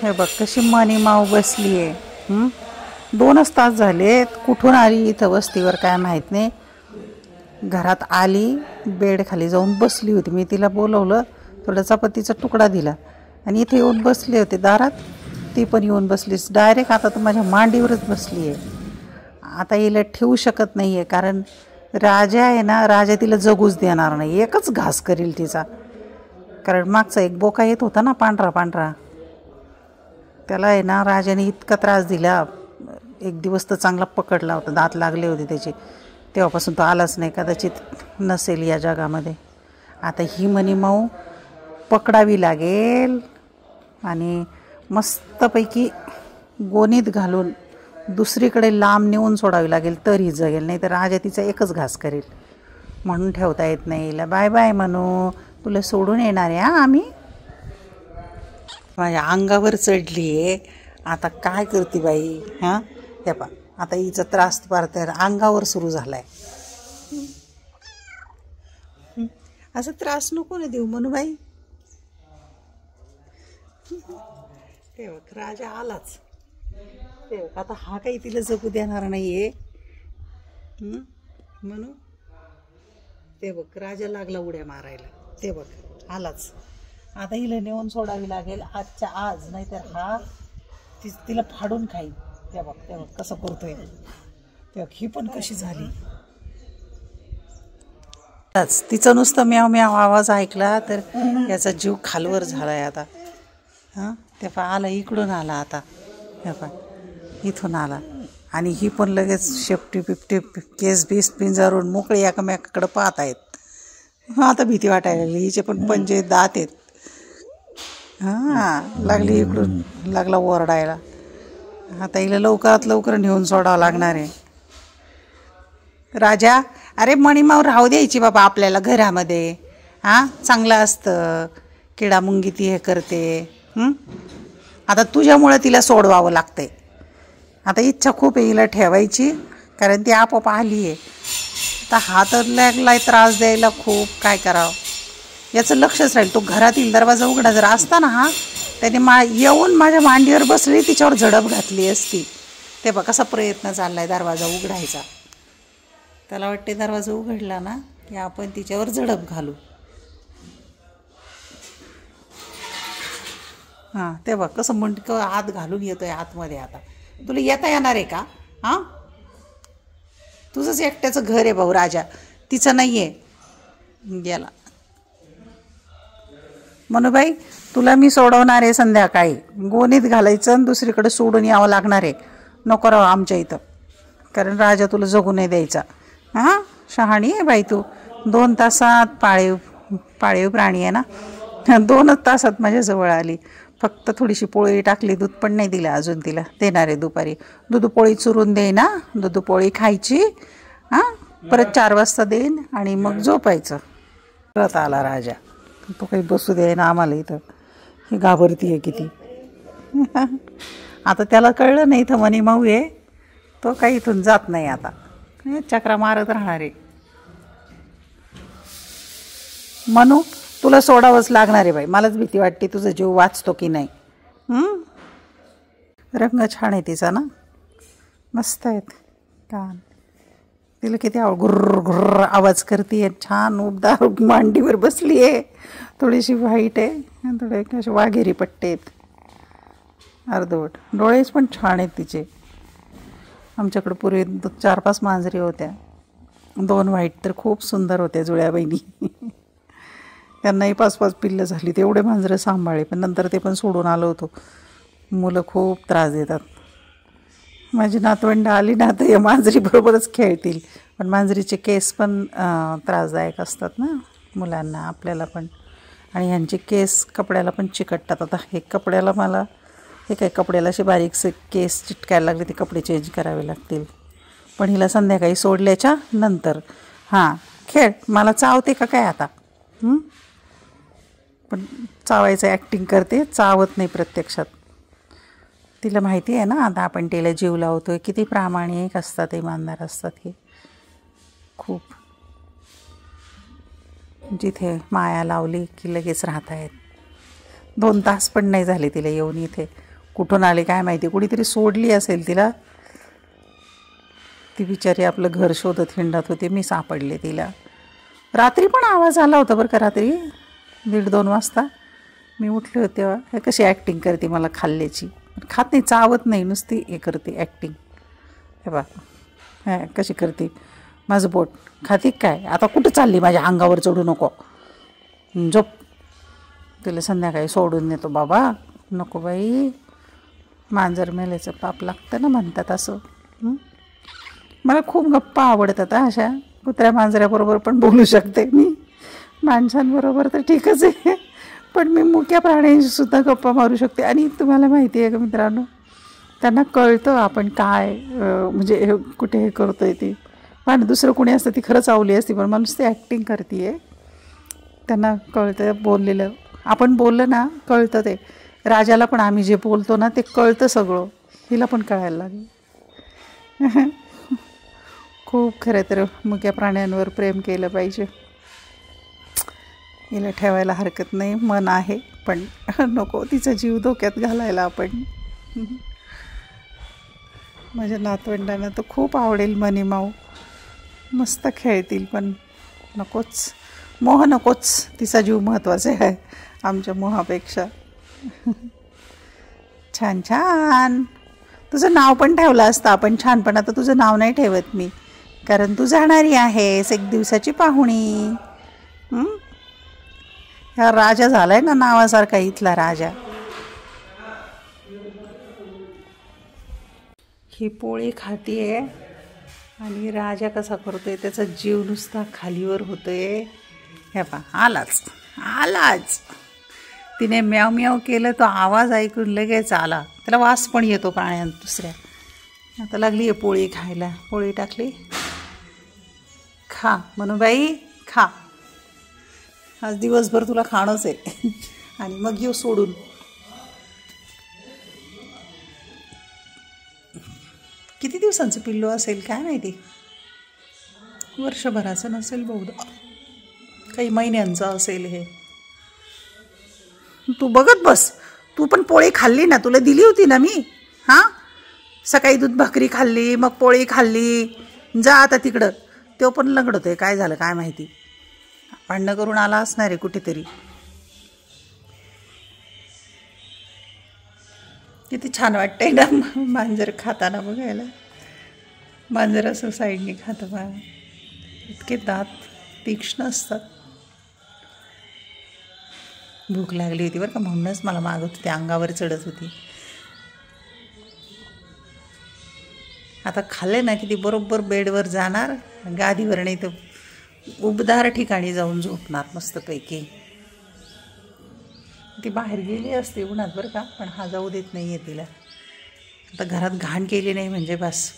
हे बघ कशी मनी माऊ बसली आहे. 2च तास झालेत. कुठून आली इथं वस्तीवर काय माहीत नाही. घरात आली, बेड खाली जाऊन बसली होती. मी तिला बोलवलं, थोडा चपातीचा तुकडा दिला आणि इथे येऊन बसले होते दारात. ती पण येऊन बसलीस डायरेक्ट. आता तर माझ्या मांडीवरच बसली आहे. आता हिला ठेवू शकत नाही आहे, कारण राजा आहे ना, राजा तिला जगूच देणार नाही. एकच घास करील तिचा. कारण मागचा एक बोका येत होता ना, पांढरा पांढरा, त्याला आहे ना राजाने इतका त्रास दिला. एक दिवस तर चांगला पकडला होता, दात लागले होते त्याचे. तेव्हापासून तो आलाच नाही, कदाचित नसेल या जगामध्ये. आता ही मनी माऊ पकडावी लागेल आणि मस्तपैकी गोणीत घालून दुसरीकडे लांब नेऊन सोडावी लागेल, तर ही जगेल. नाही तर राजा तिचा एकच घास करेल. म्हणून ठेवता येत नाही हिला. बाय बाय म्हणू, तुला सोडून येणार आहे आम्ही. माझ्या अंगावर चढली आहे. आता काय करते बाई. हे पा, आता हिचा त्रास पारत अंगावर सुरू झाला आहे. असं त्रास नको ना देऊ म्हणू बाई. ते बघ राजा आलाच. ते बघ आता हा काही तिला जगू देणार नाही आहे म्हणू. ते बघ राजा लागला उड्या मारायला. ते बघ आलाच. आता हिला नेऊन सोडावी लागेल आजच्या आज, नाहीतर हा तिला फाडून खाईल. ते बघ कसं करतोय. ते बघ ही पण कशी झाली. तिचं नुसतं म्याव म्याव आवाज ऐकला तर याचा जीव खालवर झालाय आता. ते पा आला, इकडून आला आता. हे पा इथून आला आणि ही पण लगेच शेपटी पिपटी केस बीस पिंजारून मोकळी एकमेकाकडे पाहत आहेत. आता भीती वाटायला लागली. हिचे पण पंजे दात आहेत. लागली इकडून, लागला ओरडायला. आता हिला लवकरात लवकर नेऊन सोडावं लागणार आहे. राजा, अरे मणिमाऊ राहू द्यायची बाबा आपल्याला घरामध्ये. चांगलं असतं. किडा मुंगी ती हे करते. आता तुझ्यामुळे तिला सोडवावं लागतंय. आता इच्छा खूप आहे हिला ठेवायची, कारण ती आपोआप आली आहे. आता हा तर लागलाय त्रास द्यायला खूप. काय करावं याचं लक्षच राहील. तो घरात येईल, दरवाजा उघडा जर असता ना त्याने येऊन माझ्या मांडीवर बसली, तिच्यावर झडप घातली असती. ते बघ कसा प्रयत्न चाललाय दरवाजा उघडायचा. त्याला वाटते दरवाजा उघडला ना की आपण तिच्यावर झडप घालू. ते बघ कसं मुंडकं आत घालून येतोय आतमध्ये. आता तुला येता येणार आहे का? तुझंच एकट्याचं घर आहे भाऊ राजा, तिचं नाही आहे. गेला. मनूबाई, तुला मी सोडवणार आहे संध्याकाळी. गोणीत घालायचं आणि दुसरीकडे सोडून यावं लागणार आहे. नको राव आमच्या इथं, कारण राजा तुला जगू नाही द्यायचा. शहाणी आहे बाई तू. 2 तासात पाळीव प्राणी आहे ना. 2च तासात माझ्याजवळ आली. फक्त थोडीशी पोळी टाकली, दूध पण नाही दिलं अजून तिला. देणार आहे दुपारी. दूध पोळी चुरून दे ना, दूध पोळी खायची. परत 4 वाजता देईन आणि मग झोपायचं. परत आला राजा. तो काही बसू दे ना आम्हाला इथं. ही घाबरती आहे किती. आता त्याला कळलं नाही इथं मनी माऊ आहे. तो काही इथून जात नाही. आता चक्रा मारत राहणार आहे. मनू, तुला सोडावंच लागणार आहे बाई. मलाच भीती वाटते तुझा जीव वाचतो की नाही. रंग छान आहे तिचा ना, मस्त आहेत कान. तिला किती गुर्र गुर्र आवाज करते. छान उबदार मांडीवर बसली आहे. थोडीशी व्हाईट आहे, थोडे असे वाघेरी पट्टे आहेत, अर्धवट. डोळेच पण छान आहेत तिचे. आमच्याकडे पूर्वी 4-5 मांजरी होत्या. 2 व्हाईट तर खूप सुंदर होत्या, जुळ्या बहिणी. त्यांनाही 5-5 पिल्लं झाली. तेवढे मांजरं सांभाळले, पण नंतर ते पण सोडून आलो होतो. मुलं खूप त्रास देतात. माझी नातवंड आली ना तर या मांजरीबरोबरच खेळतील. पण मांजरीचे केस पण त्रासदायक असतात ना मुलांना, आपल्याला पण. आणि ह्यांचे केस कपड्याला पण चिकटतात. आता हे कपड्याला मला हे काय कपड्याला असे बारीकसे केस चिटकायला लागले, ते कपडे चेंज करावे लागतील. पण हिला संध्याकाळी सोडल्याच्या नंतर खेळ. मला चावते का काय आता? पण चावायचं ॲक्टिंग करते, चावत नाही प्रत्यक्षात. तिला माहिती आहे ना आता आपण तिला जीव लावतोय. किती प्रामाणिक असतात, इमानदार असतात हे. खूप. जिथे माया लावली की लगेच राहत आहेत. 2 तास पण नाही झाले तिला येऊन इथे. कुठून आली काय माहिती, कुणीतरी सोडली असेल तिला. ती बिचारी आपलं घर शोधत हिंडत होते, मी सापडले तिला. रात्री पण आवाज आला होता बरं का, रात्री 1:30-2 वाजता मी उठले होते तेव्हा. हे कशी ॲक्टिंग करते मला खाल्ल्याची, खात नाही, चावत नाही, नुसती हे करते ॲक्टिंग. हे बा हे कशी करते, माझं पोट खाते काय. आता कुठं चालली, माझ्या अंगावर चढू नको, झोप. तिला संध्याकाळी सोडून नेतो बाबा. नको बाई, मांजर मेल्याचं पाप लागतं ना म्हणतात असं. मला खूप गप्पा आवडतात अशा. कुत्र्या मांजऱ्याबरोबर पण बोलू शकते मी, माणसांबरोबर तर ठीकच आहे, पण मी मुक्या प्राण्यांशी सुद्धा गप्पा मारू शकते. आणि तुम्हाला माहिती आहे का मित्रांनो, त्यांना कळतं आपण काय म्हणजे कुठे हे करतो आहे ती. पण दुसरं कोणी असतं ती खरंच आवली असती, पण माणूस ती ॲक्टिंग करते आहे. त्यांना कळतं बोललेलं, आपण बोललं ना कळतं ते. राजाला पण आम्ही जे बोलतो ना ते कळतं सगळं, हिला पण कळायला लागलं. खूप खरं तर मुक्या प्राण्यांवर प्रेम केलं पाहिजे. हिला ठेवायला हरकत नाही, मन आहे, पण नको तिचा जीव धोक्यात घालायला आपण. माझ्या नातवंडांना तर खूप आवडेल मनी माऊ, मस्त खेळतील, पण नकोच, मोह नकोच. तिचा जीव महत्त्वाचा आहे आमच्या मोहापेक्षा. छान छान, तुझं नाव पण ठेवलं असतं आपण छान, पण आता तुझं नाव नाही ठेवत मी, कारण तू जाणारी आहेस, 1 दिवसाची पाहुणी. हा राजा झालाय ना नावासारखा, इथला राजा. ही पोळी खातीये आणि राजा कसा करतोय, त्याचा जीव नुसता खालीवर होतोय. हे पा आलाच आलाच, तिने म्याव म्याव केलं, तो आवाज ऐकून लगेच आला. त्याला वास पण येतो प्राण्यांत दुसऱ्या. आता लागली आहे पोळी खायला. पोळी टाकली, खा मनूबाई खा, आज दिवसभर तुला खाणंच आहे. आणि मग येऊ सोडून. किती दिवसांचं पिल्लू असेल काय माहिती, वर्षभराचं नसेल बहुधा, काही महिन्यांचं असेल हे. तू बघत बस, तू पण पोळी खाल्ली ना, तुला दिली होती ना मी. हां, सकाळी दूध भाकरी खाल्ली, मग पोळी खाल्ली. जा आता तिकडं. तो पण लंगडतोय, काय झालं काय माहिती, भांडणं करून आला असणार आहे कुठेतरी. किती छान वाटतंय ना मांजर खाताना बघायला. मांजर असं साईडने खातं बा, इतके दात तीक्ष्ण असतात. भूक लागली होती बरं का, म्हणूनच मला मागत होती, अंगावर चढत होती. आता खाल्ले ना की ती बरोबर बेडवर जाणार, गादीवर, नाही तर उबदार ठिकाणी जाऊन झोपणार मस्तपैकी. ती बाहेर गेली असते उन्हात बरं का, पण हा जाऊ देत नाही आहे तिला. आता घरात घाण केली नाही म्हणजे बस.